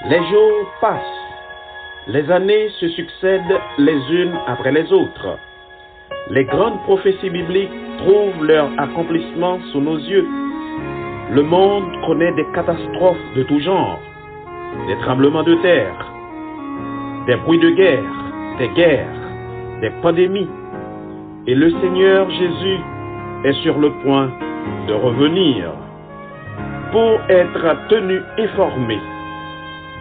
Les jours passent, les années se succèdent les unes après les autres. Les grandes prophéties bibliques trouvent leur accomplissement sous nos yeux. Le monde connaît des catastrophes de tout genre, des tremblements de terre, des bruits de guerre, des pandémies. Et le Seigneur Jésus est sur le point de revenir pour être tenu informé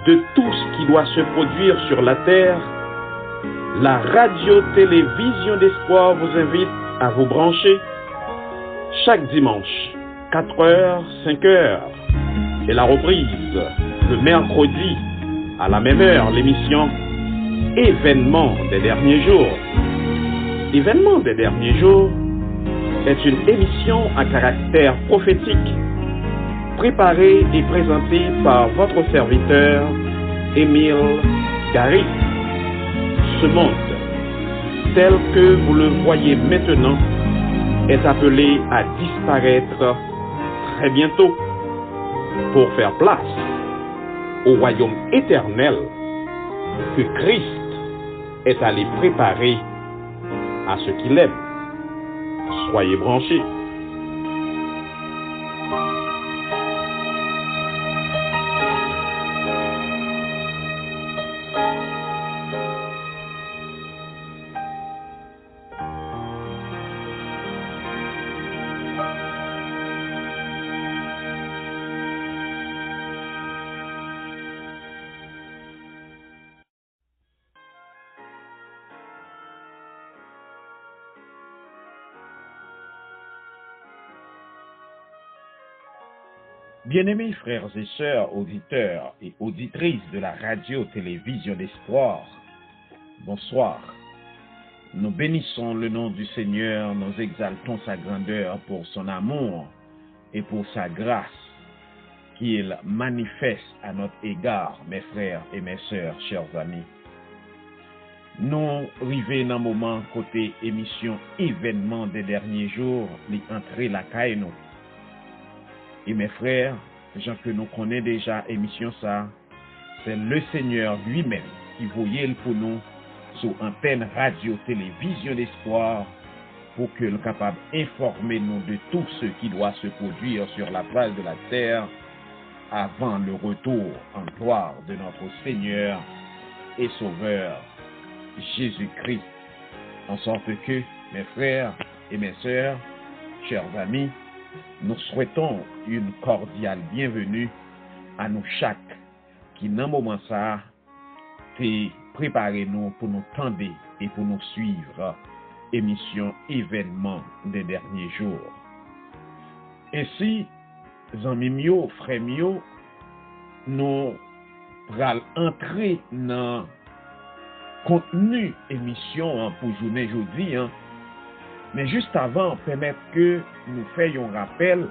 de tout ce qui doit se produire sur la terre. La radio-télévision d'espoir vous invite à vous brancher chaque dimanche, 4h, 5h, et la reprise le mercredi à la même heure, l'émission Événements des derniers jours. Événements des derniers jours est une émission à caractère prophétique, préparée et présentée par votre serviteur Émile Gary. Ce monde, tel que vous le voyez maintenant, est appelé à disparaître très bientôt pour faire place au royaume éternel que Christ est allé préparer à ceux qui l'aiment. Soyez branchés. Bien-aimés frères et sœurs, auditeurs et auditrices de la radio-télévision d'espoir, bonsoir. Nous bénissons le nom du Seigneur, nous exaltons sa grandeur pour son amour et pour sa grâce qu'il manifeste à notre égard, mes frères et mes sœurs, chers amis. Nous arrivons dans un moment côté émission événement des derniers jours, les entrées la caille nous. Et mes frères, gens que nous connaissons déjà émission ça, c'est le Seigneur lui-même qui voyait pour nous sur antenne radio-télévision d'espoir pour qu'il soit capable d'informer nous de tout ce qui doit se produire sur la face de la terre avant le retour en gloire de notre Seigneur et Sauveur Jésus-Christ. En sorte que, mes frères et mes sœurs, chers amis, nous souhaitons une cordiale bienvenue à nous chaque qui, dans ce moment ça, préparez-nous pour nous tendre et pour nous suivre émission événement des derniers jours. Ainsi, amis mio, frères mio, nous allons entrer dans contenu émission pour journée aujourd'hui. Mais juste avant, permettre que nous fassions un rappel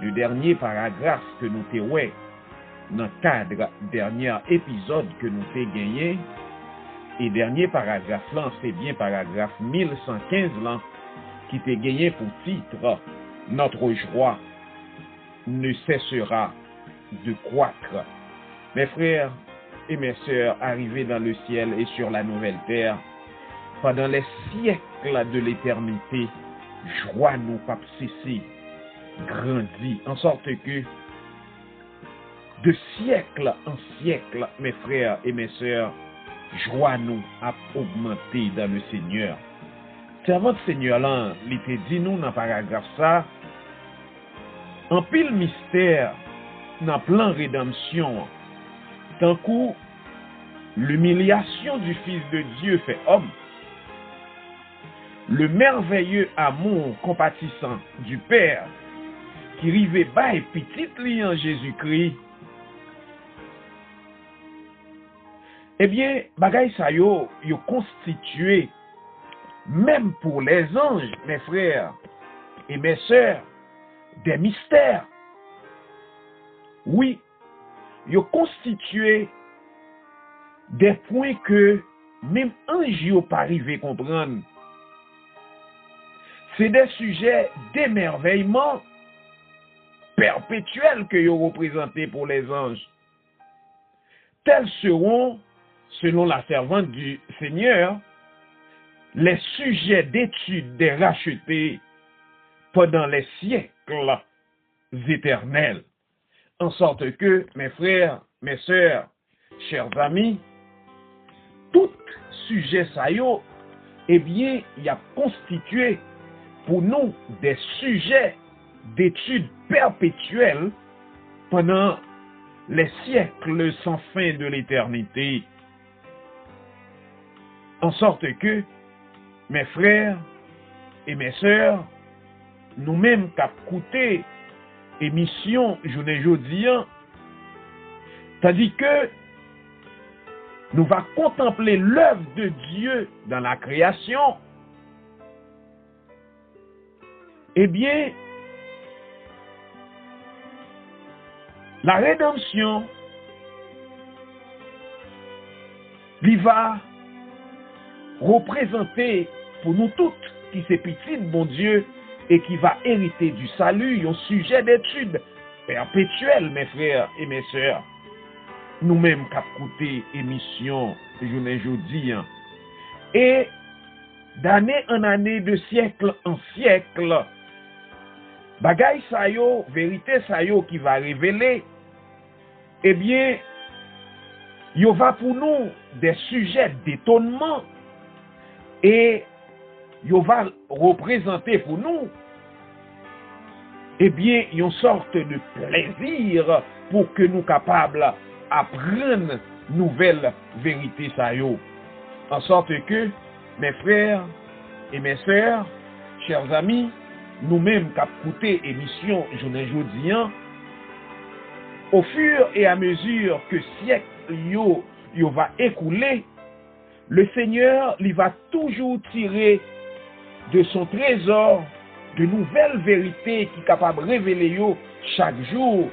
du dernier paragraphe que nous avons dans le cadre du dernier épisode que nous avons gagné. Et dernier paragraphe là, c'est bien paragraphe 1115 là, qui était gagné pour titre « Notre joie ne cessera de croître ». Mes frères et mes sœurs, arrivés dans le ciel et sur la nouvelle terre, pendant les siècles de l'éternité, joie nous pas cesser, grandit, en sorte que de siècle en siècle, mes frères et mes sœurs, joie nous a augmenté dans le Seigneur. Servant de Seigneur là, il était dit nous dans le paragraphe ça, en pile mystère, dans plan rédemption, tant coup l'humiliation du Fils de Dieu fait homme, le merveilleux amour compatissant du Père qui rivait bas et petit li en Jésus-Christ, eh bien, bagay sa yo constitué, même pour les anges, mes frères et mes sœurs, des mystères. Oui, yo constitué des points que même ange yo pas arrivé comprendre. C'est des sujets d'émerveillement perpétuel que yo représenté pour les anges. Tels seront, selon la servante du Seigneur, les sujets d'étude des rachetés pendant les siècles éternels. En sorte que, mes frères, mes sœurs, chers amis, tout sujet ça yo, eh bien, il a constitué pour nous des sujets d'études perpétuelles pendant les siècles sans fin de l'éternité. En sorte que, mes frères et mes sœurs, nous-mêmes qui avons écouté émission journée jeudi, tandis que nous va contempler l'œuvre de Dieu dans la création, eh bien, la rédemption, lui va représenter pour nous toutes qui c'est petit, bon Dieu, et qui va hériter du salut, un sujet d'étude perpétuel, mes frères et mes sœurs. Nous-mêmes qui avons écouté émission journée jeudi, et d'année en année, de siècle en siècle, bagay sa yo, vérité sa yo qui va révéler, eh bien, il va pour nous des sujets d'étonnement et il va représenter pour nous, eh bien, une sorte de plaisir pour que nous capables d'apprendre nouvelle vérité sa yo. En sorte que, mes frères et mes sœurs, chers amis, nous-mêmes qui avons écouté l'émission journée jeudi, au fur et à mesure que siècle yo va écouler, le Seigneur lui va toujours tirer de son trésor de nouvelles vérités qui sont capables de révéler yo chaque jour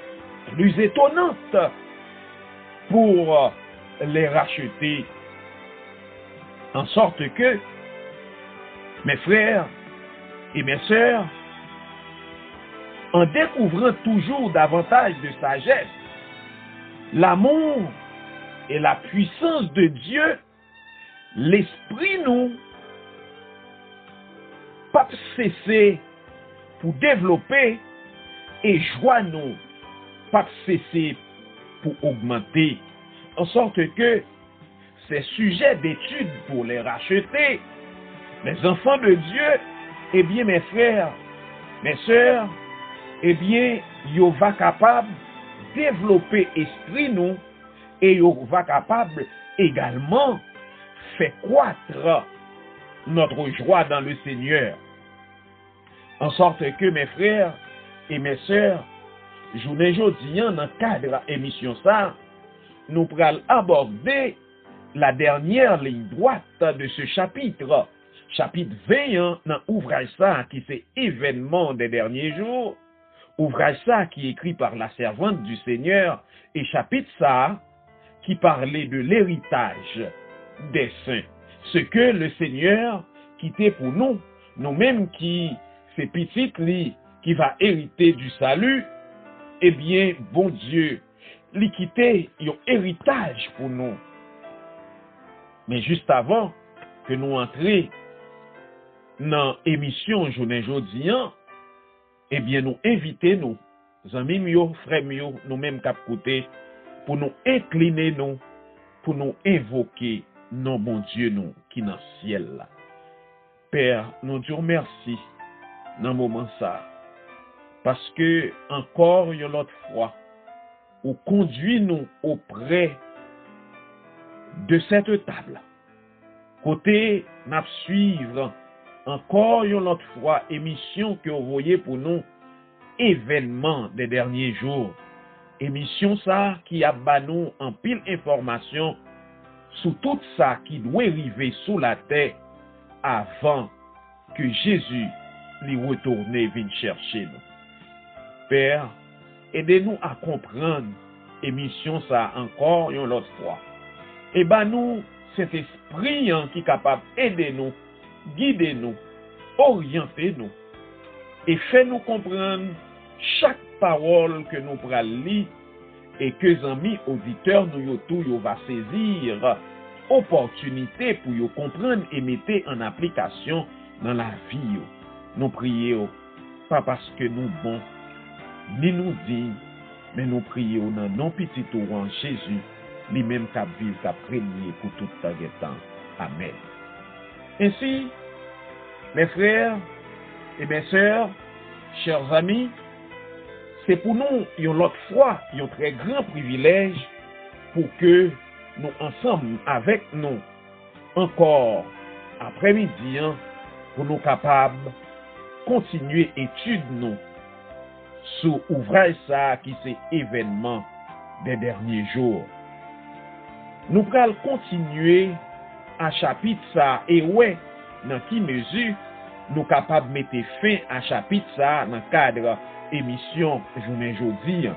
plus étonnantes pour les racheter. En sorte que, mes frères et mes sœurs, en découvrant toujours davantage de sagesse, l'amour et la puissance de Dieu, l'esprit nous pas cesser pour développer et joie nous pas cesser pour augmenter, en sorte que ces sujets d'étude pour les racheter, les enfants de Dieu, eh bien mes frères, mes sœurs, eh bien, yo va capable de développer esprit nous et yo va capable également faire croître notre joie dans le Seigneur. En sorte que mes frères et mes sœurs, journée jeudi dans le cadre de l'émission ça, nous pourrons aborder la dernière ligne droite de ce chapitre 21 dans l'ouvrage ça qui c'est événement des derniers jours. Ouvrage ça qui est écrit par la servante du Seigneur et chapitre ça qui parlait de l'héritage des saints. Ce que le Seigneur quittait pour nous, nous-mêmes qui, ces petites lits qui va hériter du salut, eh bien, bon Dieu, lui quitter un héritage pour nous. Mais juste avant que nous entrions dans l'émission journée jeudi, eh bien, nous invitons nos amis mieux, frères mieux, nous-mêmes cap côté, pour nous incliner nous, pour nous invoquer non bon Dieu nous qui dans le ciel là. Père, nous te remercions dans ce moment ça, parce que encore une autre fois, ou conduit nous auprès de cette table. Côté, n'a suivre encore une autre fois émission que vous voyez pour nous, événement des derniers jours. Émission ça qui a banou en pile information sur tout ça qui doit arriver sous la terre avant que Jésus lui retourne et vienne chercher nous. Père, aidez-nous à comprendre émission ça encore une autre fois. Et nous cet esprit qui est capable d'aider nous, guider nous, orienter nous et fait nous comprendre chaque parole que nous prenons lire et que amis auditeurs nous yo tout yo va saisir opportunité pour yo comprendre et mettre en application dans la vie yo. Nous prions pas parce que nous bons ni nous dignes, mais nous prions dans non petit en Jésus, lui-même qui vivre, qui régner pour tout temps. Amen. Ainsi, mes frères et mes sœurs, chers amis, c'est pour nous, une autre fois, un très grand privilège pour que nous ensemble avec nous, encore après-midi, pour nous capables de continuer l'étude nous sur ouvrage ça qui c'est événement des derniers jours. Nous allons continuer à chapitre ça et ouais, dans qui mesure nous capables de mettre fin à chapitre ça dans le cadre émission journée jeudi.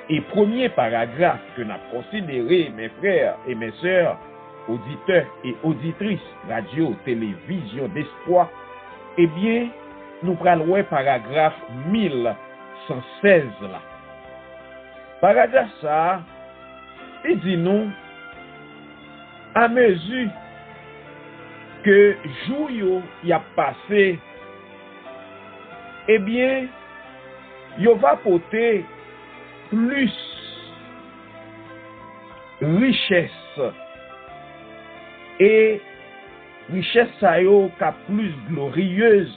Et premier paragraphe que nous avons considéré, mes frères et mes sœurs, auditeurs et auditrices, radio, télévision d'espoir, eh bien, nous prenons le paragraphe 1116 là. Paragraphe ça, il dit nous, à mesure que jour y a passé, eh bien, yo va porter plus richesse et richesse ça yo ka plus glorieuse,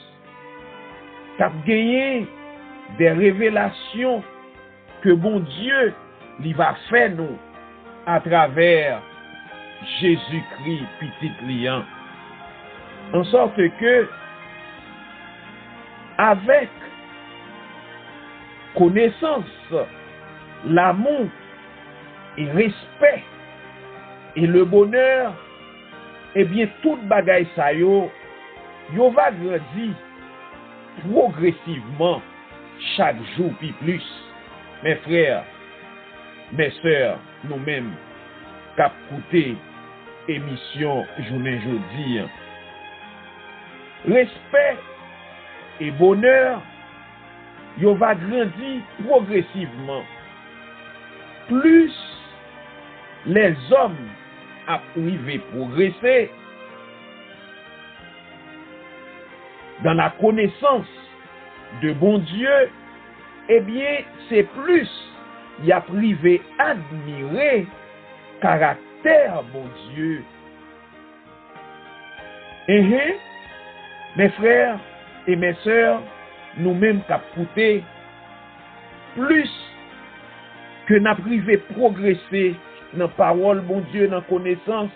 ka gagner des révélations que bon Dieu lui va faire nous à travers Jésus-Christ petit client, en sorte que avec connaissance, l'amour et respect et le bonheur, eh bien tout bagaille ça yo va grandir progressivement chaque jour puis plus. Mes frères, mes sœurs, nous-mêmes cap écouter émission journée jeudi, respect et bonheur yo va grandir progressivement. Plus les hommes arrivent à progresser dans la connaissance de bon Dieu, eh bien, c'est plus y a privé admirer caractère bon Dieu. Mes frères et mes sœurs, nous-mêmes qui écouter, plus que n'a privé progresser dans la parole bon Dieu, dans la connaissance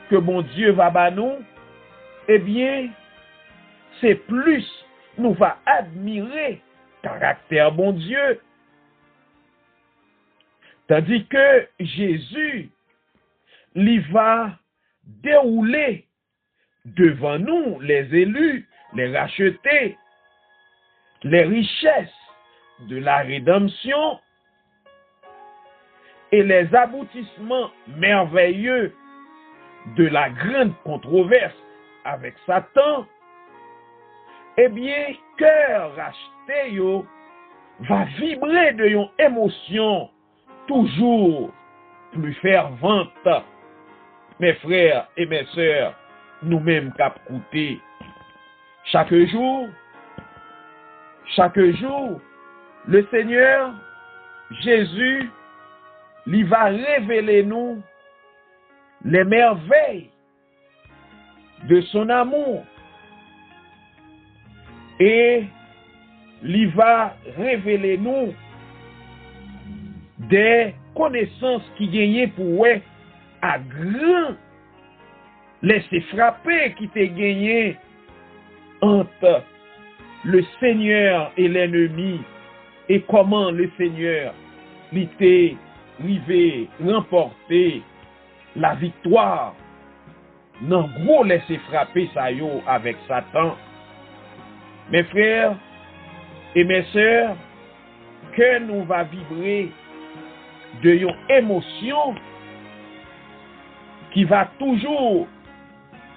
que bon Dieu va ba nous, eh bien, c'est plus nous va admirer caractère bon Dieu. Tandis que Jésus, il va dérouler devant nous, les élus, les rachetés, les richesses de la rédemption et les aboutissements merveilleux de la grande controverse avec Satan, eh bien, cœur racheté yo va vibrer de yon émotion toujours plus fervente. Mes frères et mes sœurs, nous-mêmes cap écouter chaque jour, le Seigneur Jésus lui va révéler nous les merveilles de son amour et lui va révéler nous des connaissances qui gagnaient pour à grand laisser frapper qui t'est gagné entre le Seigneur et l'ennemi et comment le Seigneur l'était arrivé remporter la victoire non gros laisser frapper ça yo avec Satan. Mes frères et mes sœurs, que nous va vibrer de yon émotion qui va toujours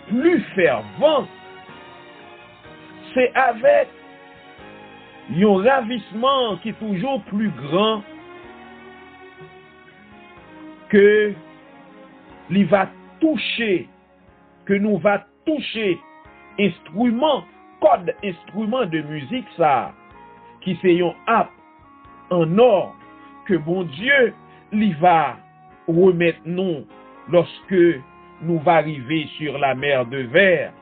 plus fervent. C'est avec yon ravissement qui est toujours plus grand que il va toucher, que nous va toucher instrument, code instrument de musique ça, qui c'est un app en or que bon Dieu il va remettre nous lorsque nous va arriver sur la mer de verre.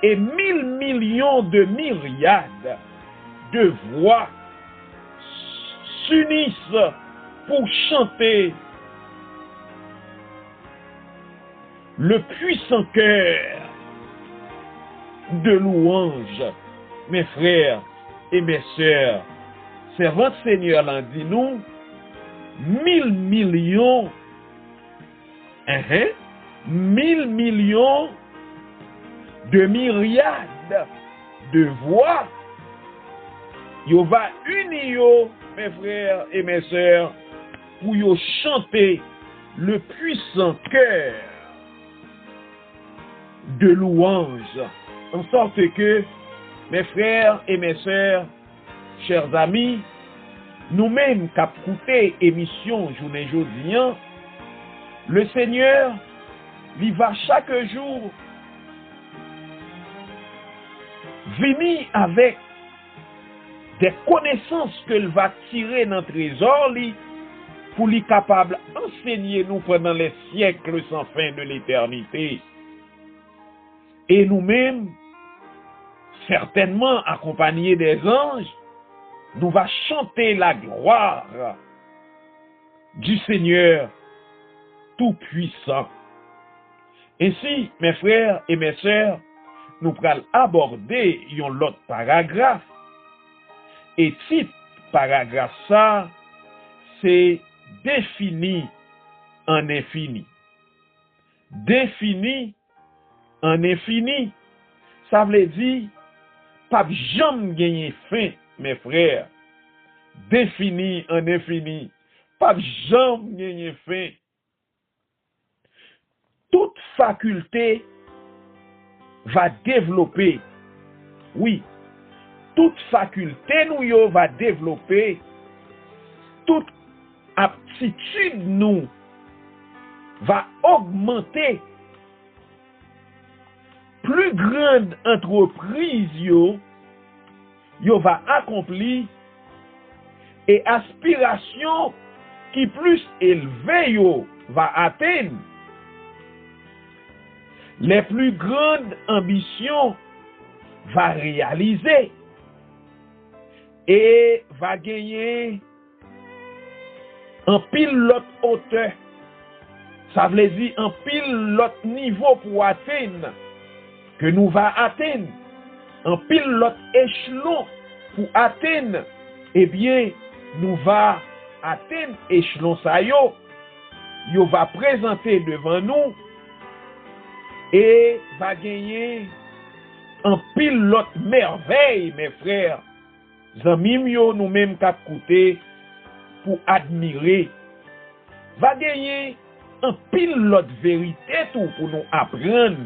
Et 1000 millions de myriades de voix s'unissent pour chanter le puissant cœur de louange. Mes frères et mes sœurs, servante Seigneur l'a dit nous, 1000 millions, 1000 millions de myriades de voix, yo va unir, mes frères et mes sœurs, pour yo chanter le puissant cœur de louange. En sorte que, mes frères et mes sœurs, chers amis, nous-mêmes qui avons écouté émission journée jeudi, le Seigneur, il va chaque jour venir avec des connaissances qu'il va tirer dans le trésor pour lui capable d'enseigner nous pendant les siècles sans fin de l'éternité. Et nous-mêmes, certainement accompagnés des anges, nous va chanter la gloire du Seigneur Tout-Puissant. Ainsi, mes frères et mes sœurs, nous allons aborder un autre paragraphe. Et titre paragraphe ça, c'est défini en infini. Défini en infini, ça veut dire pas jamais gagner fin, mes frères. Défini en infini, pas jamais gagner fin. Toute faculté va développer. Oui, toute faculté nous va développer. Toute aptitude nous va augmenter. Plus grande entreprise yo va accomplir et aspiration qui plus élevée yo va atteindre. Les plus grandes ambitions va réaliser et va gagner un pilote hauteur. Ça veut dire un pilote niveau pour atteindre que nous va atteindre, un pilote échelon pour atteindre, eh bien, nous va atteindre échelon ça yo va présenter devant nous et va gagner un pilote merveille, mes frères. Zamim yo nous-mêmes qu'a coûté pour admirer. Va gagner un pilote vérité tout pour nous apprendre.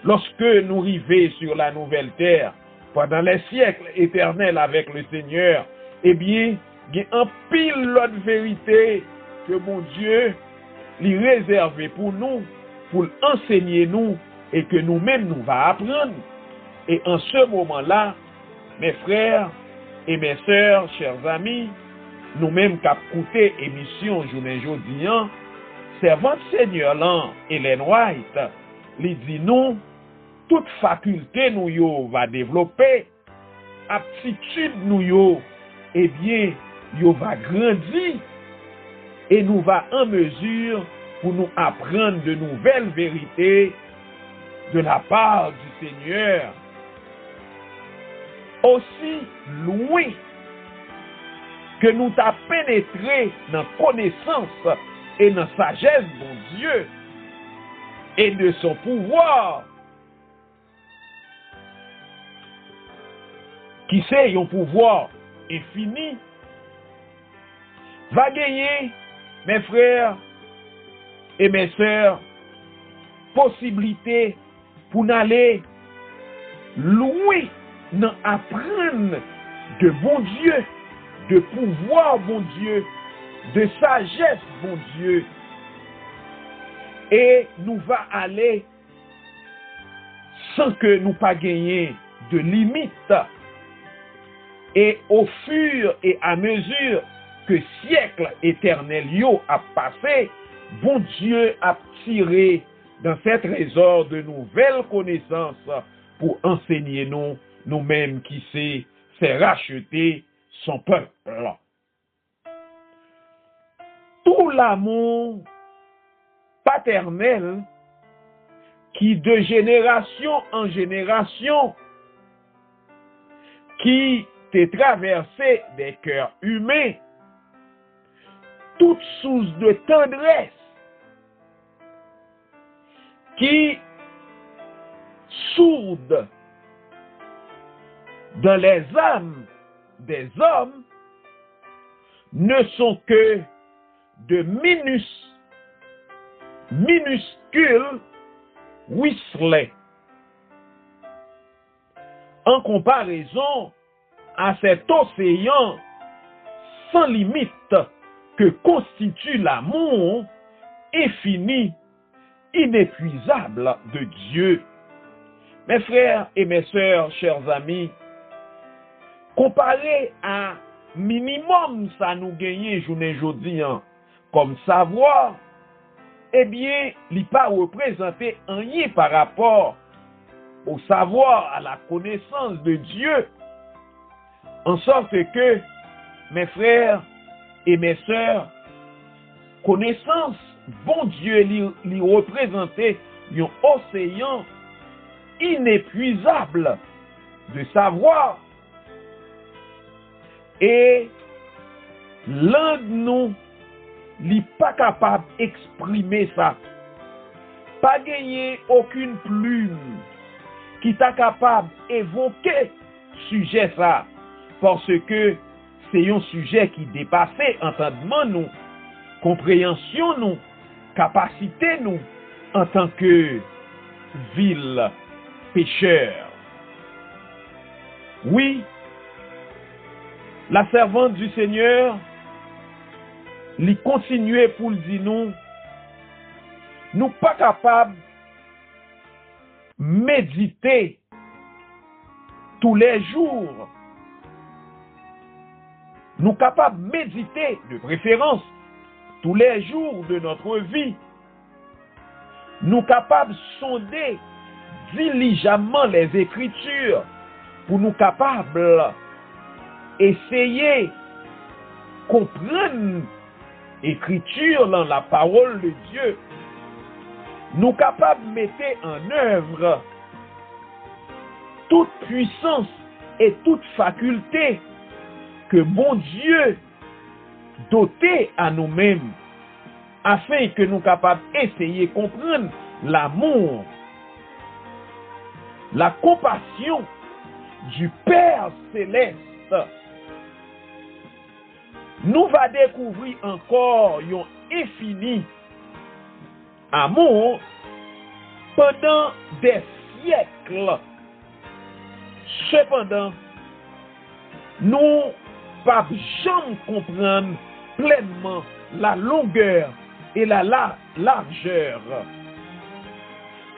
Lorsque nous arrivons sur la nouvelle terre, pendant les siècles éternels avec le Seigneur, eh bien, il y a un pilote vérité que mon Dieu lui réservé pour nous, pour enseigner nous, et que nous-mêmes nous va apprendre. Et en ce moment-là, mes frères et mes sœurs, chers amis, nous-mêmes qui avons écouté émission journée jeudi, servante Seigneur là, Ellen White, lui dit nous, toute faculté nous yo va développer, aptitude nous yo, eh bien, yo va grandir, et nous va en mesure pour nous apprendre de nouvelles vérités de la part du Seigneur. Aussi loin que nous t'a pénétré dans connaissance et dans sagesse de mon Dieu et de son pouvoir, qui c'est un pouvoir infini, va gagner, mes frères et mes sœurs, possibilité pour n'aller loin dans apprendre de bon Dieu, de pouvoir bon Dieu de sagesse, bon Dieu, et nous va aller sans que nous pas gagnions de limites. Et au fur et à mesure que siècle éternel yo a passé, bon Dieu a tiré dans cet trésor de nouvelles connaissances pour enseigner nous-mêmes qui c'est racheter son peuple. Tout l'amour paternel qui de génération en génération qui t'est traversé des cœurs humains, toute source de tendresse qui sourde dans les âmes des hommes ne sont que de minuscules ruisselets en comparaison à cet océan sans limite que constitue l'amour infini, inépuisable de Dieu. Mes frères et mes sœurs, chers amis, comparé à minimum ça nous gagne journée aujourd'hui comme savoir, eh bien, il n'est pas représenté rien par rapport au savoir, à la connaissance de Dieu. En sorte que, mes frères et mes sœurs, connaissance, bon Dieu lui représentait un océan inépuisable de savoir. Et l'un de nous n'est pas capable d'exprimer ça. Pas gagner aucune plume qui est capable d'évoquer sujet ça. Parce que c'est un sujet qui dépasse entendement nous, compréhension nous, capacité nous, en tant que vil pécheur. Oui, la servante du Seigneur, lui continuer pour le dire nous pas capables méditer tous les jours. Nous capables de méditer, de préférence, tous les jours de notre vie. Nous capables de sonder diligemment les Écritures pour nous capables d'essayer comprendre l'Écriture dans la parole de Dieu. Nous capables de mettre en œuvre toute puissance et toute faculté que bon Dieu doté à nous-mêmes, afin que nous capables d'essayer de comprendre l'amour, la compassion du Père céleste. Nous va découvrir encore un infini amour pendant des siècles. Cependant, nous ne pouvons jamais comprendre pleinement la longueur et la largeur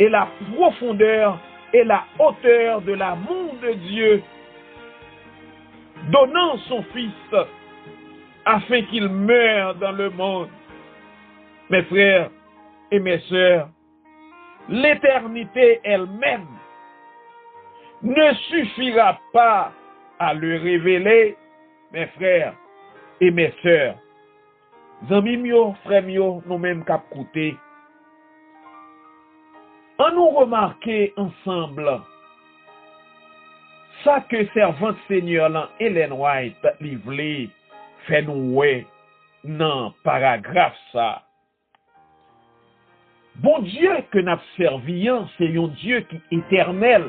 et la profondeur et la hauteur de l'amour de Dieu, donnant son Fils afin qu'il meure dans le monde. Mes frères et mes sœurs, l'éternité elle-même ne suffira pas à le révéler, mes frères et mes sœurs. Zami mio, frère mio, nous-mêmes cap côté. On nous remarquer ensemble ça que servante Seigneur là, Ellen White, livré, fait nous ouais, non, paragraphe ça. Bon Dieu que nous servions, c'est un Dieu qui est éternel.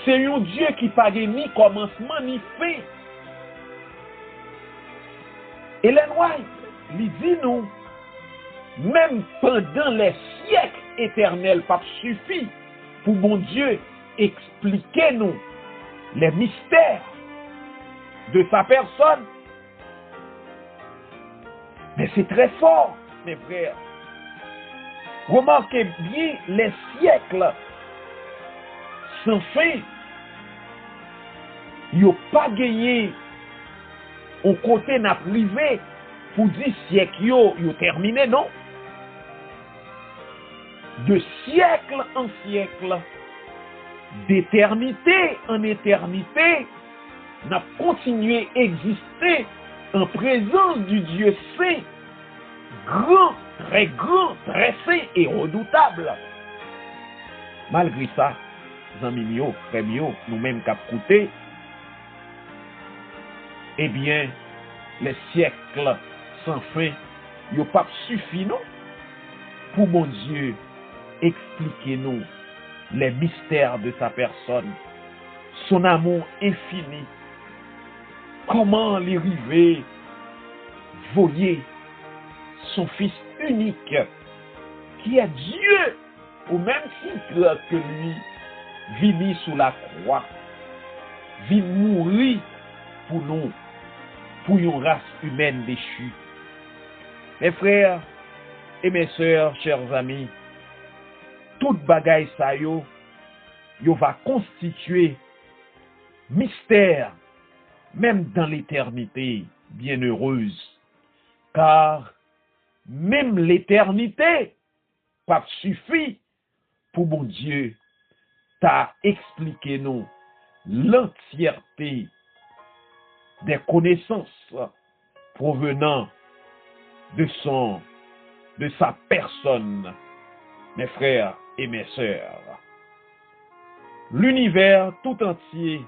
C'est un Dieu qui n'a ni commencement ni fin. Ellen White lui dit nous, même pendant les siècles éternels, pas suffit pour mon Dieu expliquer nous les mystères de sa personne. Mais c'est très fort, mes frères. Remarquez bien les siècles sans fin. Ils n'ont pas gagné au côté n'a privé pour dire siècle yo terminé, non? De siècle en siècle, d'éternité en éternité, n'a continué à exister en présence du Dieu saint, grand, très saint et redoutable. Malgré ça, amis mio, frères mio, nous-mêmes cap coûté, eh bien, les siècles sans fin, n'ont pas suffi, non? Pour mon Dieu, expliquez-nous les mystères de sa personne, son amour infini, comment les river, voyer son Fils unique, qui est Dieu, au même titre que lui, vit sous la croix, vit mourir pour nous, pour une race humaine déchue. Mes frères et mes sœurs, chers amis, toute bagaille ça yo va constituer mystère, même dans l'éternité bienheureuse. Car même l'éternité pas suffit pour mon Dieu t'a expliqué nous l'entièreté des connaissances provenant de sa personne, mes frères et mes sœurs. L'univers tout entier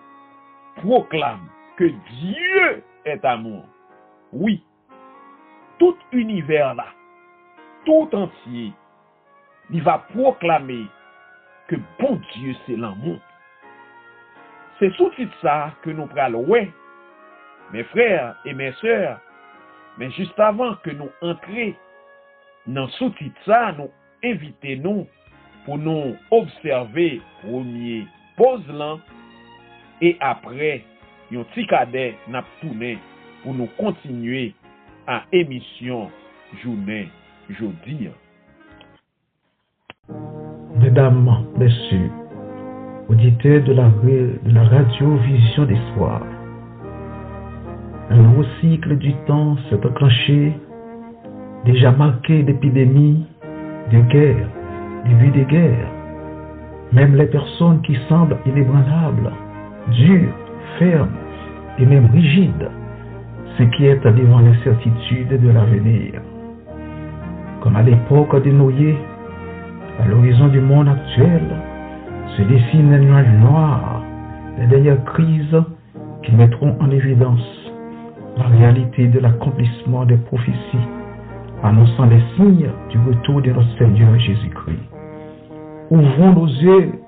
proclame que Dieu est amour. Oui, tout univers là, tout entier, il va proclamer que bon Dieu c'est l'amour. C'est sous-titre ça que nous prenons, ouais, mes frères et mes sœurs. Mais juste avant que nous entrions dans sous-titre ça, nous invitons pour nous observer premier pause là et après un petit cadet n'a tourné pour nous continuer à émission journée jeudi. Mesdames, messieurs, auditeurs de la radio Vision d'Espoir, un nouveau cycle du temps s'est enclenché, déjà marqué d'épidémies, de guerres, début des guerres. Même les personnes qui semblent inébranlables, dures, fermes et même rigides, s'inquiètent devant l'incertitude de l'avenir. Comme à l'époque de Noé, à l'horizon du monde actuel, se dessine un nuage noir, les dernières crises qui mettront en évidence la réalité de l'accomplissement des prophéties, annonçant les signes du retour de notre Seigneur Jésus-Christ. Ouvrons nos yeux,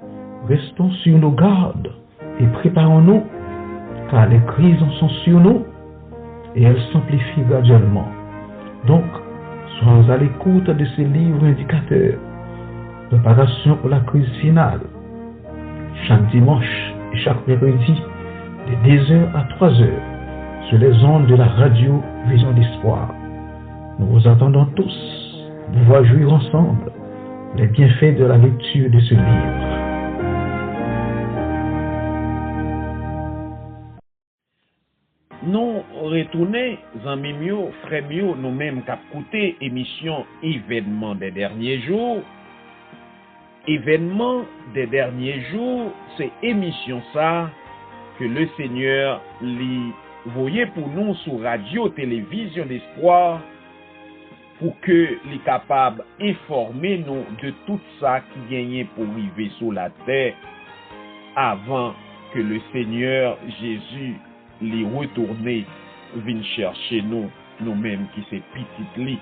restons sur nos gardes et préparons-nous, car les crises sont sur nous et elles s'amplifient graduellement. Donc, soyons à l'écoute de ces livres indicateurs, préparation pour la crise finale, chaque dimanche et chaque mercredi, de 2h à 3h, sur les ondes de la radio Vision d'Espoir. Nous vous attendons tous pour pouvoir jouir ensemble les bienfaits de la lecture de ce livre. Nous retournons, amis mieux, frères mieux, nous-mêmes qui avons écouté émission événement des derniers jours. Événement des derniers jours, c'est émission ça que le Seigneur lui voyait pour nous sur radio, télévision d'espoir, pour que les capables informer nous de tout ça qui gagnait pour arriver sur la terre avant que le Seigneur Jésus les retourne, vienne chercher nous-mêmes qui c'est petit lit.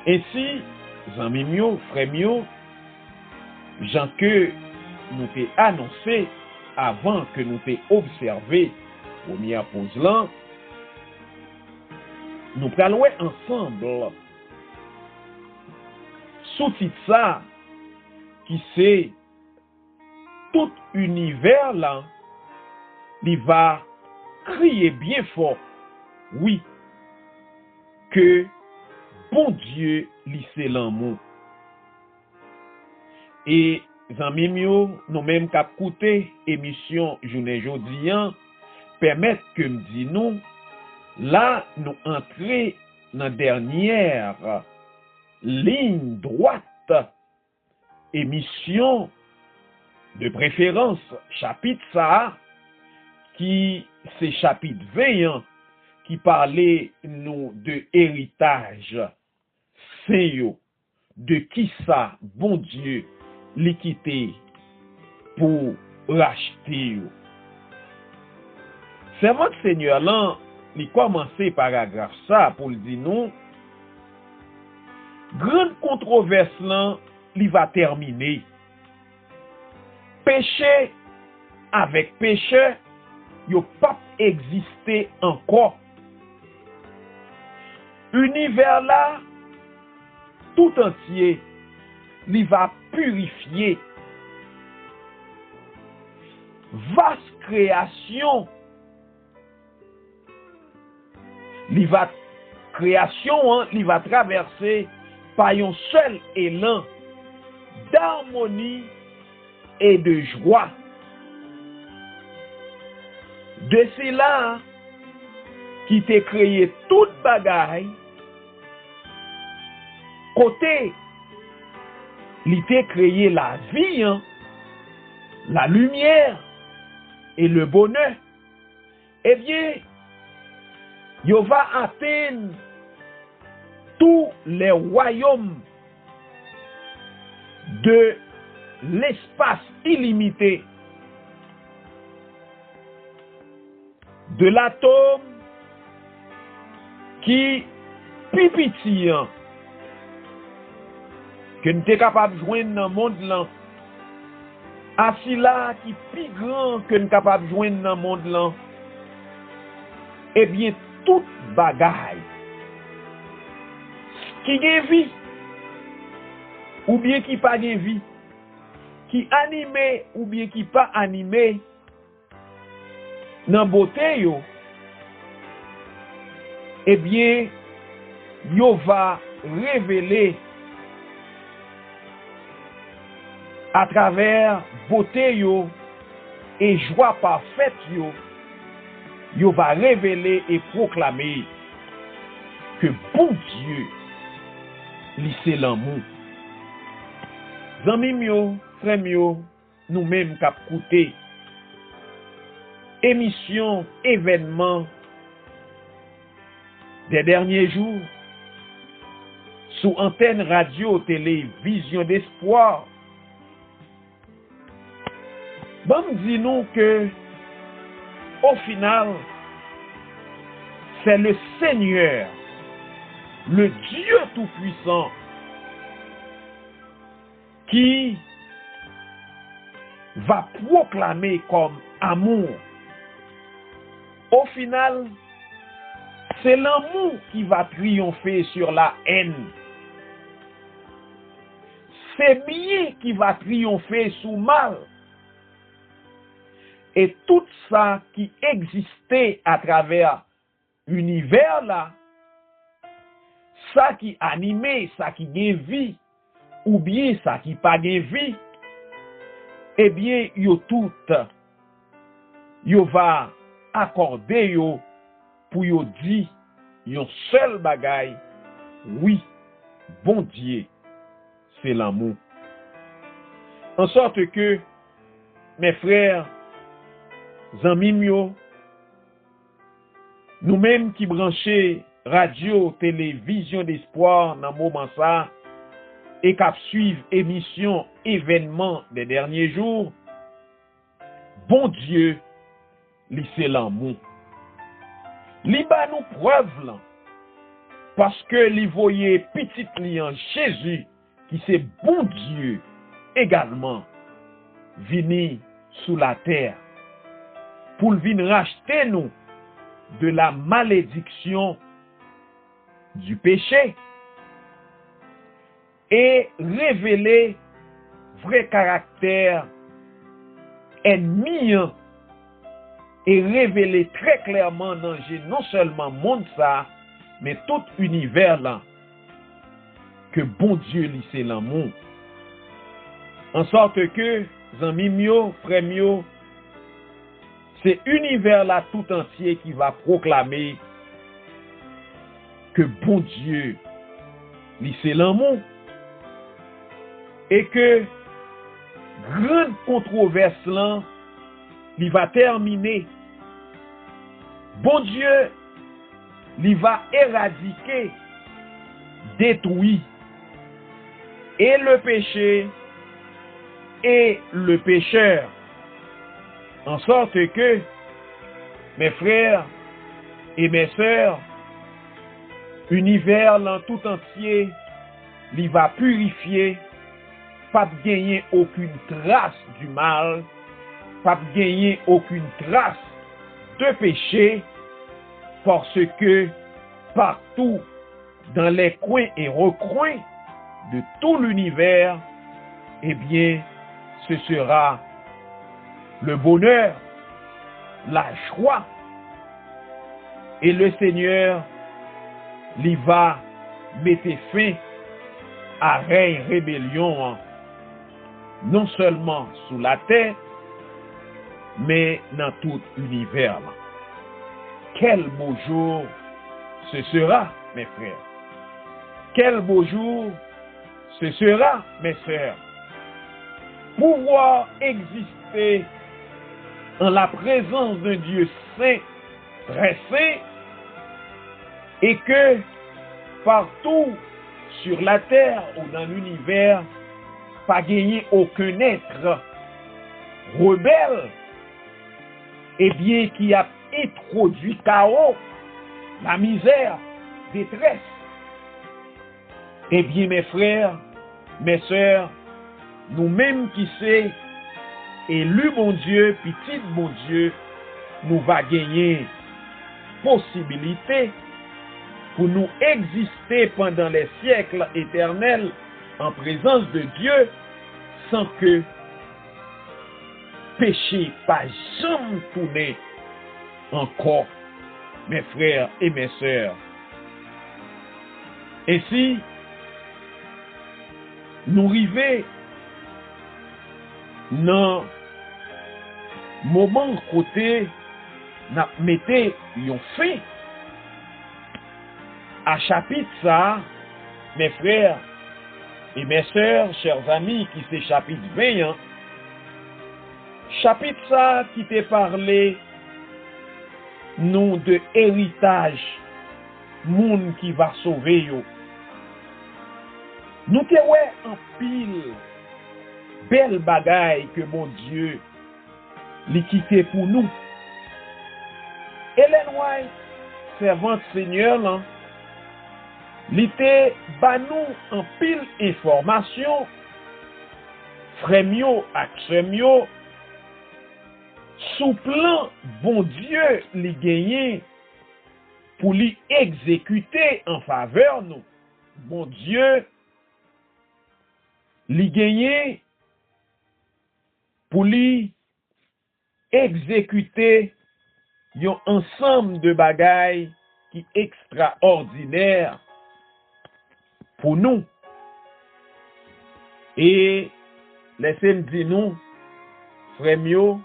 Ainsi, amis mieux, frères mieux, Jean que nous t'ai annoncé avant que nous t'ai observé première pause là, nous allons ensemble sous-titre ça qui c'est tout univers là, il va crier bien fort. Oui, que bon Dieu lissé l'amour. Et zanmi mio, nous même k'ap koute émission journée jodi an, permettre que me dit nous là nous entrer dans dernière ligne droite émission de préférence chapitre ça qui c'est chapitre 20 qui parlait nous de héritage c'est yo de qui ça bon Dieu l'équité pour racheter yo. C'est votre Seigneur là, il commencé paragraphe ça pour le dire nous grande controverse là, il va terminer. Péché avec péché, yo pas existé encore. Univers là tout entier, il va purifier. Vaste création, il va traverser par un seul élan d'harmonie et de joie. De cela qui t'a créé toute bagaille, côté, il t'a créé la vie, la lumière et le bonheur. Eh bien, il va atteindre tous les royaumes de l'espace illimité, de l'atome qui pipitillant que nous sommes capables de joindre dans le monde là, assis là qui plus grand que nous sommes capables de joindre dans le monde là, eh bien toute bagaille qui a vie ou bien qui pas de vie, qui animé ou bien qui pas animé dans beauté yo, eh bien yo va révéler à travers beauté yo et joie parfaite yo va révéler et proclamer que bon Dieu lissé l'amour. Zanmi mio, frère mio, nous-mêmes k'ap koute émission, événement des derniers jours sous antenne radio, télévision d'espoir. Bon, dis-nous que au final, c'est le Seigneur, le Dieu Tout-Puissant, qui va proclamer comme amour. Au final, c'est l'amour qui va triompher sur la haine. C'est bien qui va triompher sous mal. Et tout ça qui existait à travers l'univers là, ça qui animait, ça qui gagne vie, ou bien ça qui pas gagne vie, eh bien, yo tout, yo va accorder yo pour yo dit yon seul bagay, oui, bon Dieu, c'est l'amour. En sorte que, mes frères, zanmi mio, nous-mêmes qui branchons radio, télévision d'espoir dans le moment ça, et qui suivent émission, événement des derniers jours, bon Dieu, lissé l'amour. Li ba nous preuve là, parce que li voyait petit lion Jésus, qui c'est bon Dieu, également, vini sous la terre, pour venir racheter nous de la malédiction du péché et révéler vrai caractère ennemi et révéler très clairement danger non seulement monde ça mais tout univers là, que bon Dieu lycée l'amour. En sorte que, zami mio, frère mio, c'est univers là tout entier qui va proclamer que bon Dieu lycée l'amour. Et que grande controverse là, il va terminer. Bon Dieu, il va éradiquer, détruire et le péché et le pécheur. En sorte que, mes frères et mes sœurs, univers dans tout entier, il va purifier, pas gagner aucune trace du mal, pas gagner aucune trace de péché, parce que partout, dans les coins et recoins de tout l'univers, eh bien, ce sera le bonheur, la joie, et le Seigneur, il va mettre fin à la rébellion, non seulement sous la terre, mais dans tout l'univers. Quel beau jour ce sera, mes frères. Quel beau jour ce sera, mes sœurs. Pouvoir exister en la présence d'un Dieu saint, très saint, et que partout sur la terre ou dans l'univers, pas gagner aucun être rebelle, et bien qui a introduit chaos, la misère, détresse. Eh bien, mes frères, mes sœurs, nous-mêmes qui sommes élus, mon Dieu, petit mon Dieu, nous va gagner possibilité pour nous exister pendant les siècles éternels en présence de Dieu sans que péché pas jamais tourné encore, mes frères et mes sœurs. Ainsi, nous arrivons dans le moment côté nous mettons un fin à chapitre ça, mes frères et mes sœurs, chers amis, qui c'est chapitre 20, chapitre ça qui t'est parlé nous de héritage, monde qui va sauver yo. Nous te ouais en pile belle bagaille que mon Dieu li quitté pour nous. Ellen White, servante Seigneur, là, li te ba nous en pile information, frère ak sœur sous plan bon Dieu li gagné pour li exécuter en faveur nous. Bon Dieu li gagné pour li exécuter un ensemble de bagailles qui extraordinaire pour nous. Et laissez-nous dire nous, frères mio,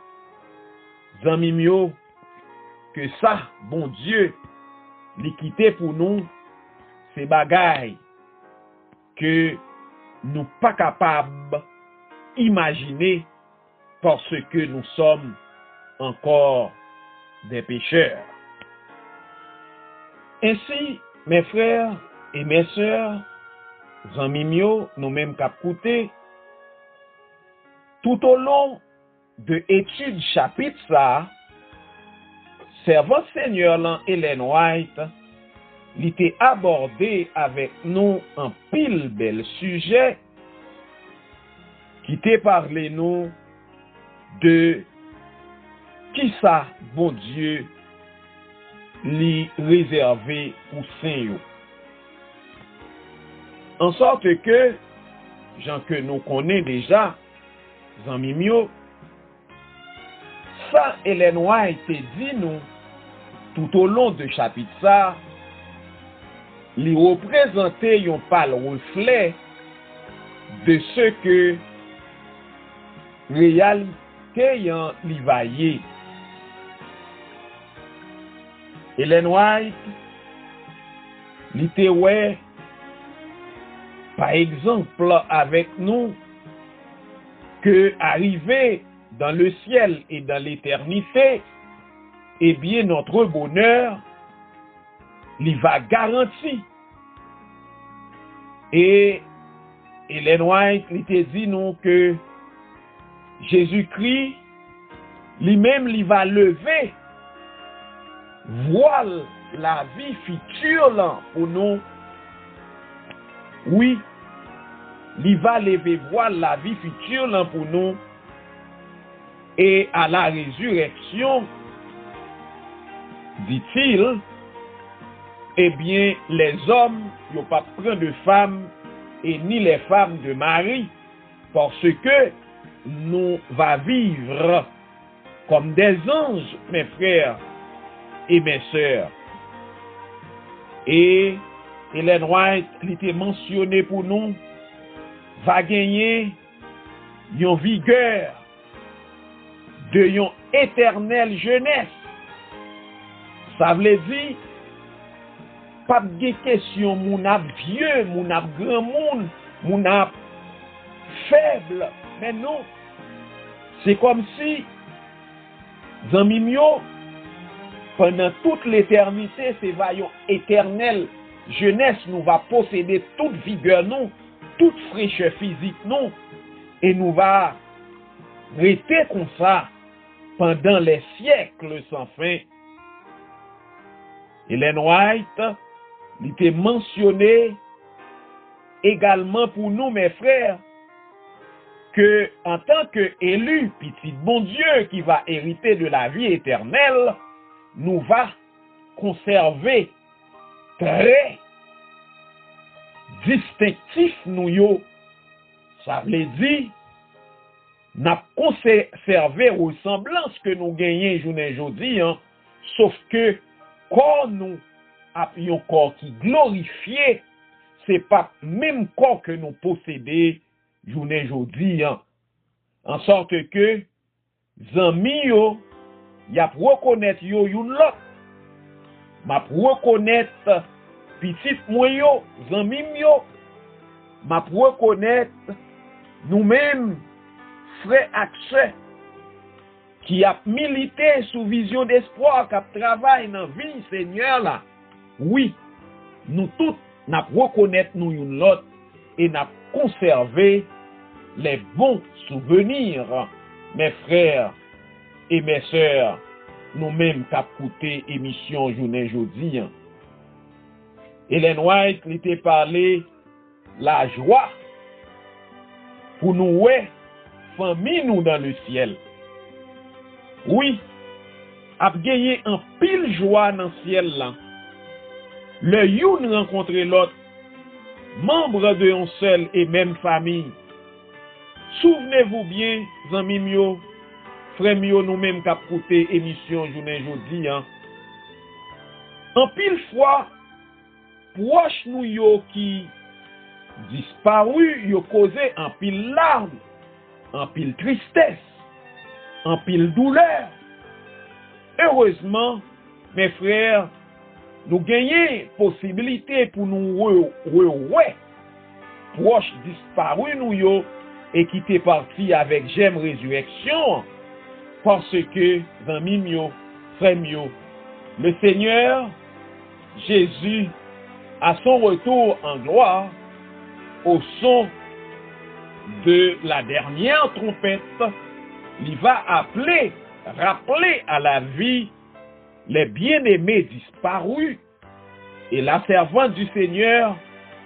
amis mio, que ça, bon Dieu, l'équité pour nous, c'est bagailles que nous pas capables d'imaginer parce que nous sommes encore des pécheurs. Ainsi, mes frères et mes sœurs, amis mio, nous-mêmes cap côté, tout au long de étude chapitre ça, servant Seigneur là, Ellen White, il était abordé avec nous un pile bel sujet qui t'est parlé nous de qui ça, bon Dieu, li réservé pour Saint-Yo. En sorte que, gens que nous connaissons déjà, amis mio, ça Ellen White dit nous, tout au long de chapitre ça, li représenter yon pâle reflet de ce que réalité yon li vaillé. Ellen White li te wè, par exemple, avec nous, que arrivé dans le ciel et dans l'éternité, eh bien notre bonheur, il va garanti. Et Ellen White, il te dit nous que Jésus-Christ, lui-même, il va lever voile la vie future là, pour nous. Oui, il va lever voile la vie future là, pour nous. Et à la résurrection, dit-il, eh bien, les hommes n'ont pas pris de femmes et ni les femmes de mari, parce que nous va vivre comme des anges, mes frères et mes sœurs. Et Ellen White, il était mentionné pour nous, va gagner une vigueur de une éternelle jeunesse. Ça veut dire, pas de question, mon ap vieux, mon ap grand monde, mon ap faible. Mais non, c'est comme si, Zamimio, pendant toute l'éternité, c'est vaillant éternel jeunesse nous va posséder toute vigueur, nous, toute fraîcheur physique, nous, et nous va rester comme ça pendant les siècles sans fin. Ellen White, il était mentionné également pour nous, mes frères, que en tant qu'élu, petit bon Dieu qui va hériter de la vie éternelle, nous va conserver très distinctif nous yo. Ça veut dire, n'a conservé ressemblance que nous gagnons journée aujourd'hui, hein, sauf que quand nous avons un corps qui glorifié, c'est pas même corps que nous possédons journée aujourd'hui, hein. En sorte que zami yo, y a reconnaître yo yon lot, m'a reconnaître petit moi yo, zami yo, m'a reconnaître nous-mêmes frères accès qui a milité sous vision d'espoir, qui a travaillé dans la vie Seigneur là. Oui, nous tous n'a reconnaître nous une l'autre et n'a conservé les bons souvenirs, mes frères et mes sœurs, nous-mêmes qui avons écouté émission journée jeudi. Ellen White il était parlé la joie pour nous ouais, famille nous dans le ciel. Oui, a gagné un pile joie dans le ciel là. Le youn rencontrer l'autre, membre de une seule et même famille. Souvenez-vous bien, amis mio, frères mio, nous-mêmes qui avons écouté émission journée jeudi, hein. En pile fois, proche nous yo qui disparu, yo causé en pile larmes, en pile tristesse, en pile douleur. Heureusement, mes frères, nous gagnons possibilité pour nous proche disparu nous yo et qui était parti avec j'aime résurrection parce que amis mio, frère mio, le Seigneur Jésus à son retour en gloire au son de la dernière trompette, il va rappeler à la vie les bien-aimés disparus. Et la servante du Seigneur,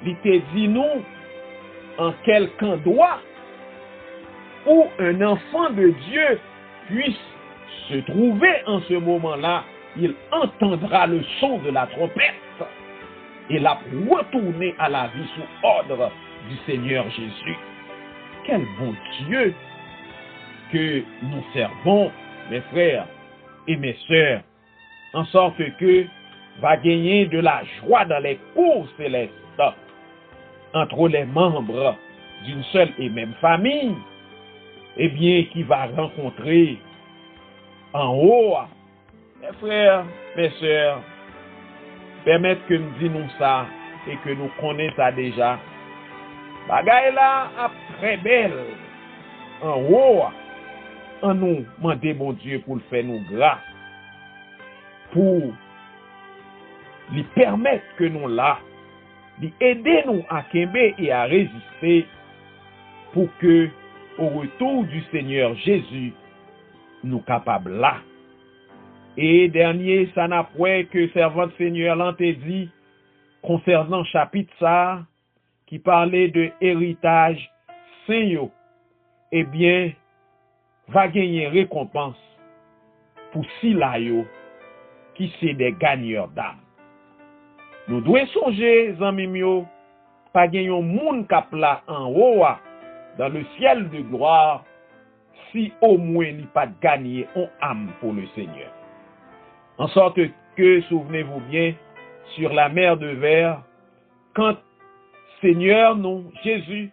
il te dit nous, en quelque endroit où un enfant de Dieu puisse se trouver en ce moment-là, il entendra le son de la trompette et la retourner à la vie sous ordre du Seigneur Jésus. Quel bon Dieu que nous servons, mes frères et mes sœurs, en sorte que va gagner de la joie dans les cours célestes entre les membres d'une seule et même famille, eh bien, qui va rencontrer en haut, mes frères, mes sœurs, permettre que nous disions ça et que nous connaissons ça déjà. Bagay là, très belle, en haut, en nous demander mon Dieu pour le faire nous grâce, pour lui permettre que nous là, lui aider nous à kembe et à résister pour que au retour du Seigneur Jésus, nous capables là. Et dernier, ça n'a point que servant Seigneur l'ont dit concernant chapitre ça, qui parlait de héritage saint, eh bien, va gagner récompense pour si la yo, qui c'est des gagneurs d'âme. Nous devons songer, zanmi mio, pas gagner un monde cap là en haut, dans le ciel de gloire, si au moins il pas gagné une âme pour le Seigneur. En sorte que, souvenez-vous bien, sur la mer de verre, quand Seigneur, nous, Jésus,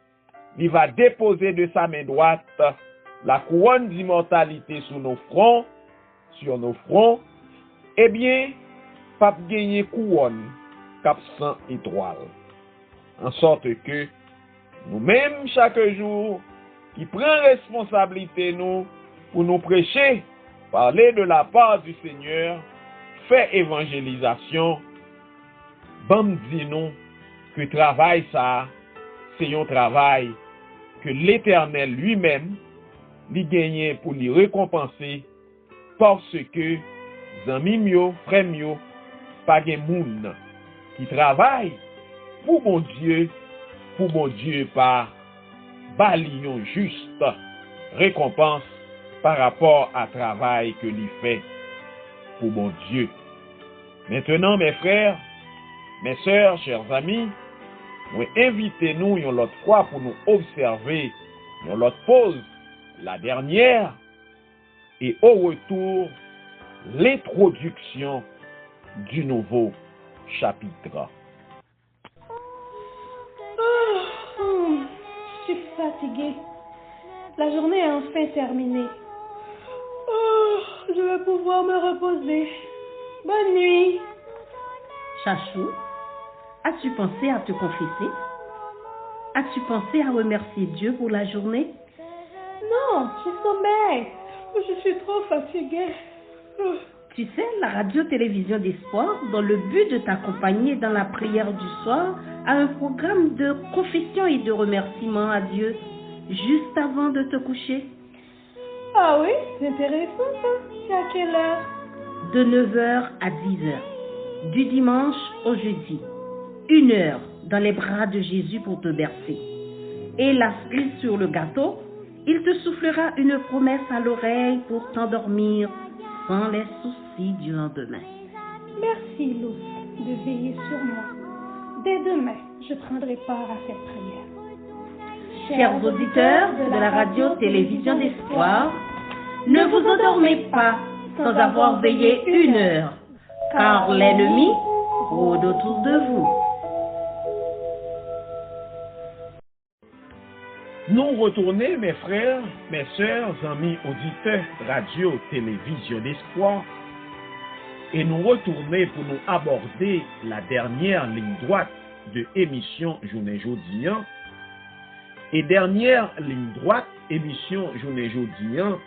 il va déposer de sa main droite la couronne d'immortalité sur nos fronts, eh bien, pas gagner couronne, cap 100 étoiles. En sorte que, nous-mêmes, chaque jour, qui prend responsabilité, nous, pour nous prêcher, parler de la part du Seigneur, faire évangélisation, bam dit nous, que travail ça, c'est un travail que l'Éternel lui-même lui gagne pour lui récompenser parce que zami mio, frère mio, pas gen moun qui travaille pour mon Dieu par balion juste récompense par rapport à travail que lui fait pour mon Dieu. Maintenant, mes frères, mes sœurs, chers amis, nous invitez-nous une autre fois pour nous observer une autre pause, la dernière, et au retour, l'introduction du nouveau chapitre. Je suis fatiguée. La journée est enfin terminée. Je vais pouvoir me reposer. Bonne nuit. Chachou, as-tu pensé à te confesser? As-tu pensé à remercier Dieu pour la journée? Non, je sommeille. Je suis trop fatiguée. Tu sais, la radio-télévision d'espoir, dans le but de t'accompagner dans la prière du soir, a un programme de confession et de remerciement à Dieu juste avant de te coucher. Ah oui, c'est intéressant ça. C'est à quelle heure? De 9h à 10h, du dimanche au jeudi. 1 heure dans les bras de Jésus pour te bercer. Et la cerise sur le gâteau, il te soufflera une promesse à l'oreille pour t'endormir sans les soucis du lendemain. Merci, Luz, de veiller sur moi. Dès demain, je prendrai part à cette prière. Chers auditeurs de la radio-télévision d'espoir, ne vous endormez pas sans avoir veillé 1 heure, car l'ennemi rôde autour de vous. Nous retournons, mes frères, mes sœurs, amis auditeurs, radio, télévision d'espoir, et nous retournons pour nous aborder la dernière ligne droite de émission Journée Jodian. Et dernière ligne droite, émission Journée Jodian,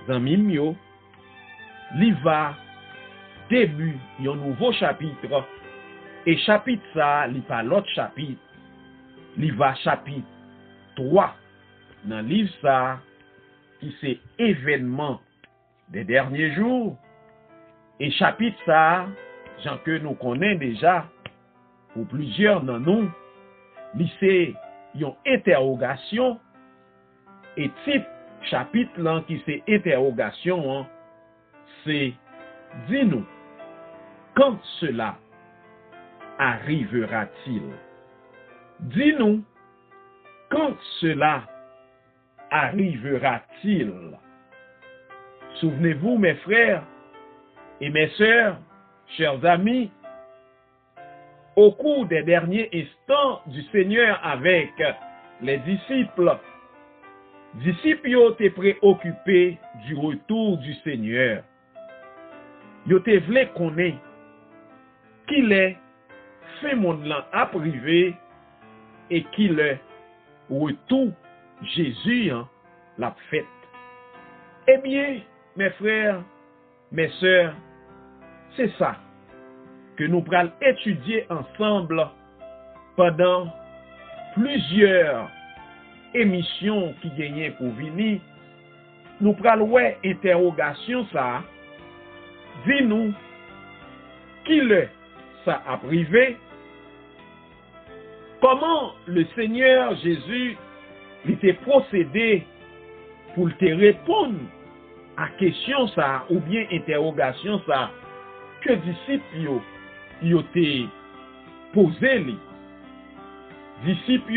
amis mio, li va début d'un nouveau chapitre, et chapitre ça, li pas l'autre chapitre, li va chapitre 3 dans le livre ça, qui c'est événement des derniers jours, et chapitre ça, gens que nous connaissons déjà, pour plusieurs dans nous, c'est une interrogation, et type chapitre là qui c'est interrogation, c'est dis-nous, quand cela arrivera-t-il? Dis-nous, quand cela arrivera-t-il? Souvenez-vous, mes frères et mes sœurs, chers amis, au cours des derniers instants du Seigneur avec les disciples. Disciples étaient préoccupés du retour du Seigneur. Ils étaient voulu connaître qu'il est fin monde là à privé et qu'il est retour Jésus l'a fait. Eh bien, mes frères, mes sœurs, c'est ça que nous allons étudier ensemble pendant plusieurs émissions qui gagnent pour venir. Nous allons voir interrogation ça. Dis-nous qui le ça a privé. Comment le Seigneur Jésus était procédé pour te répondre à question ça ou bien interrogation ça que disciples y ont posé li. Disciples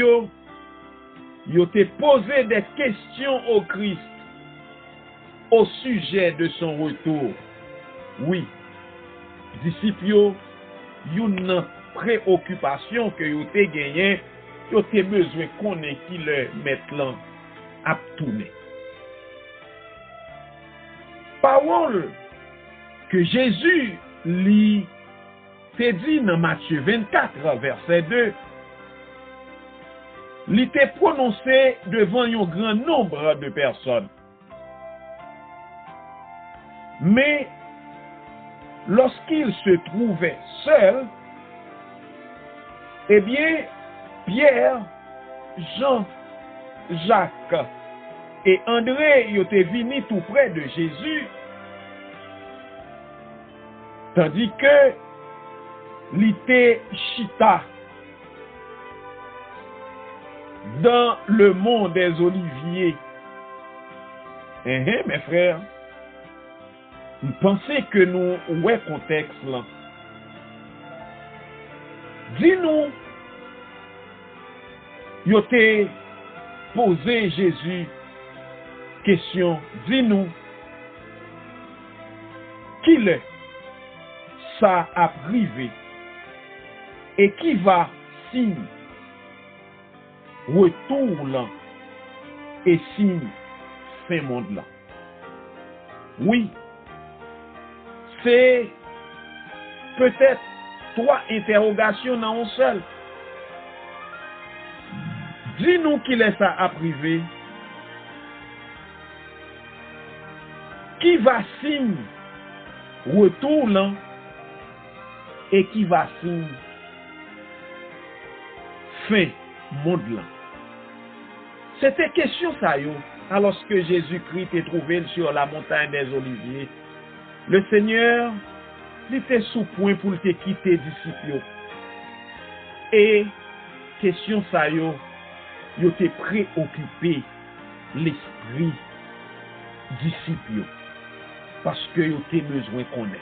y ont posé des questions au Christ au sujet de son retour. Oui, disciples y ont une préoccupation que y ont gagné, y ont besoin qu'on ait qui le mettent là à tourner. Parole que Jésus lui fait dit dans Matthieu 24, verset 2, il était prononcé devant un grand nombre de personnes. Mais lorsqu'il se trouvait seul, eh bien, Pierre, Jean, Jacques et André ils étaient venus tout près de Jésus, tandis que l'ité chita dans le mont des Oliviers. Mes frères, vous pensez que nous ouais contexte là. Dis-nous, il a posé Jésus question. Dis-nous, qui est ça a privé et qui va signe retour là et signe fin monde là. Oui, c'est peut-être 3 interrogations dans un seul. Dis-nous qu'il est ça à privé. Qui va signe retour là et qui va signe fin monde là. C'était question ça yo. Alors que Jésus-Christ est trouvé sur la montagne des Oliviers, le Seigneur il était sous point pour te quitter disciples. Et question ça yo te préoccupé l'esprit disciples parce que yo te besoin connaître.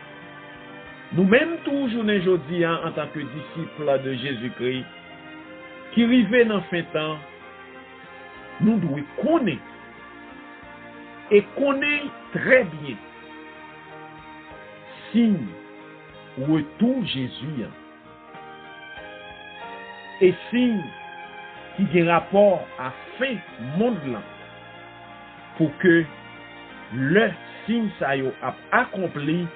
Nous-mêmes toujours aujourd'hui en tant que disciples de Jésus-Christ qui arrivent dans fin temps, nous devons connaître et connaître très bien signe retour Jésus et signe qui a rapport à fin monde là pour que le signe ça yo a accompli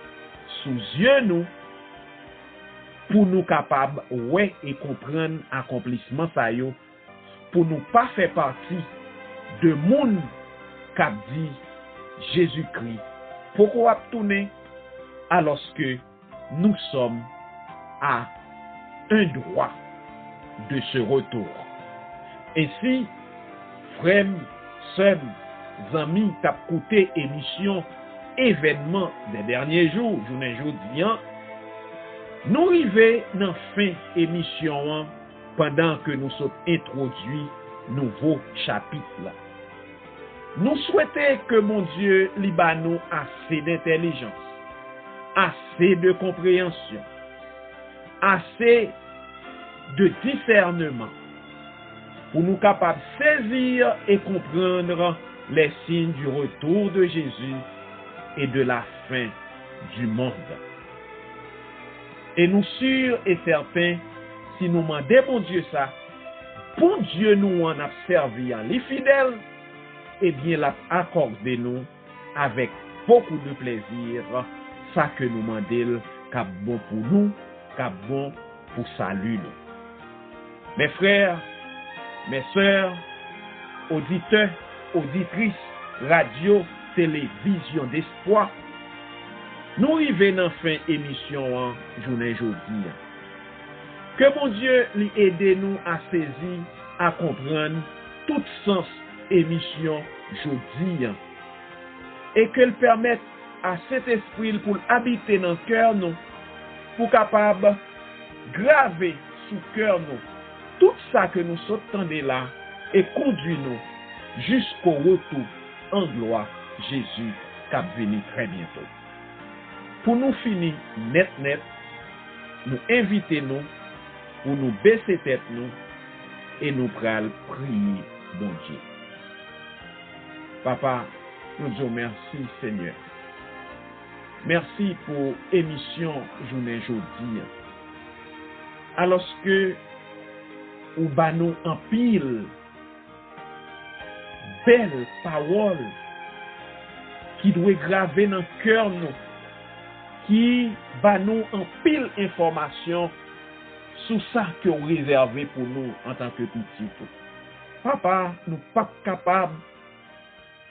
sous yeux nous pour nous capables ouais et comprendre accomplissement ça yo pour nous pas faire partie de monde qu'a dit Jésus-Christ. Pourquoi tourner alors que nous sommes à un droit de ce retour. Ainsi, frères, sœurs, amis, t'as écouté émission événement des derniers jours, journée jeudi, nous arrivons dans fin émission pendant que nous sommes introduits nouveau chapitre. Nous souhaitons que mon Dieu liba nous assez d'intelligence, assez de compréhension, assez de discernement pour nous capables de saisir et comprendre les signes du retour de Jésus et de la fin du monde. Et nous sûrs et certains si nous demandons bon Dieu ça, pour Dieu nous en a servi en les fidèles, eh bien, l'a accordé nous avec beaucoup de plaisir, ça que nous demandons, qu'à bon pour nous, qu'à bon pour salut nous. Mes frères, mes sœurs, auditeurs, auditrices, radio, télévision d'espoir, nous arrivons dans la fin émission en journée jeudi. Que mon Dieu lui aide nous à saisir, à comprendre tout sens émission jeudi et qu'elle permette à cet esprit pour habiter dans le cœur nous, pour capable graver sous cœur nous tout ça que nous sortons de là et conduire nous jusqu'au retour en gloire Jésus qui va venir très bientôt. Pour nous finir net, nous inviter nous pour nous baisser tête nous et nous pral prier bon Dieu. Papa, nous disons merci Seigneur. Merci pour émission journée jeudi. Alors que ou ba nous en pile belle parole qui doit graver dans le cœur nous, qui va nous en pile information sur ça que vous réservez pour nous en tant que petit. Papa, nous pas capables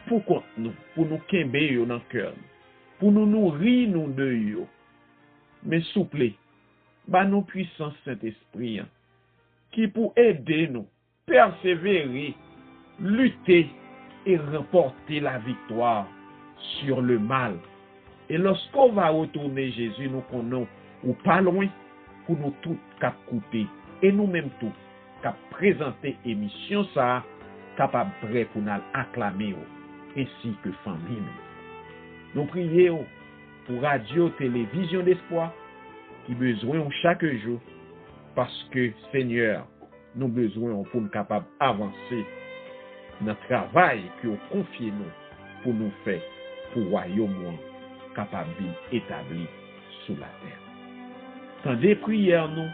pour compte nous, pour nous kembe dans le cœur, pour nous nourrir nous de yo. Mais s'il vous plaît, ba nous puissance Saint-Esprit qui pour aider nous, persévérer, lutter et remporter la victoire sur le mal. Et lorsqu'on va retourner Jésus, nous connaissons ou pas loin pour nous tous cap couper et nous-mêmes tous cap présenter émission ça capable prêt pour nous acclamer ainsi que famille. Nous prions pour radio télévision d'espoir qui besoin chaque jour parce que Seigneur nous besoin pour nous capable avancer dans le travail que vous confiez nous pour nous faire pour royaume capable établi sous la terre. Tant des prières nous,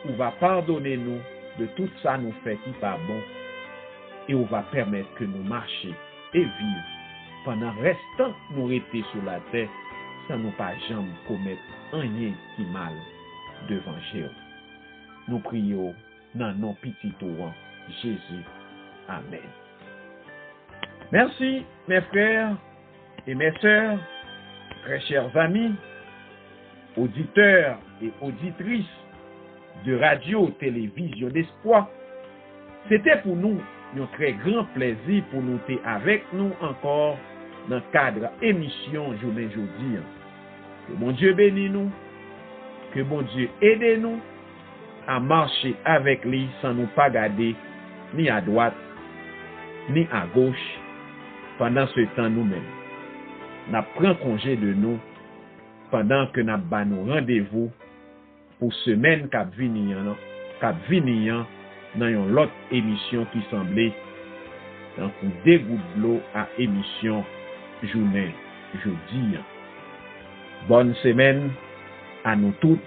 on va pardonner nous de tout ça nous fait qui pas bon et on va permettre que nous marchions et vivre pendant restant nous rester sur la terre sans nous pas jamais commettre rien qui mal devant Jésus. Nous prions dans nos petits tours Jésus. Amen. Merci mes frères et mes sœurs, très chers amis, auditeurs et auditrices de radio, télévision d'espoir. C'était pour nous un très grand plaisir pour nous être avec nous encore dans le cadre émission Journée Jeudi. Que mon Dieu bénisse nous, que mon Dieu aide nous à marcher avec lui sans nous pas garder ni à droite ni à gauche pendant ce temps nous-mêmes. Nous prenons congé de nous pendant que nous avons rendez-vous pour semaine qui vient dans une autre émission qui semblait dans un dégoût de l'eau à émission Journée Jeudi. Bonne semaine à nous toutes.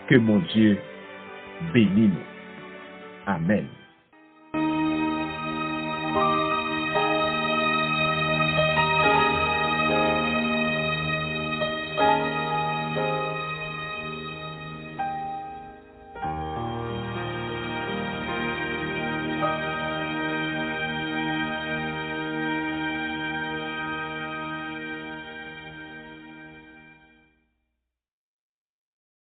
Que mon Dieu bénisse nous. Amen.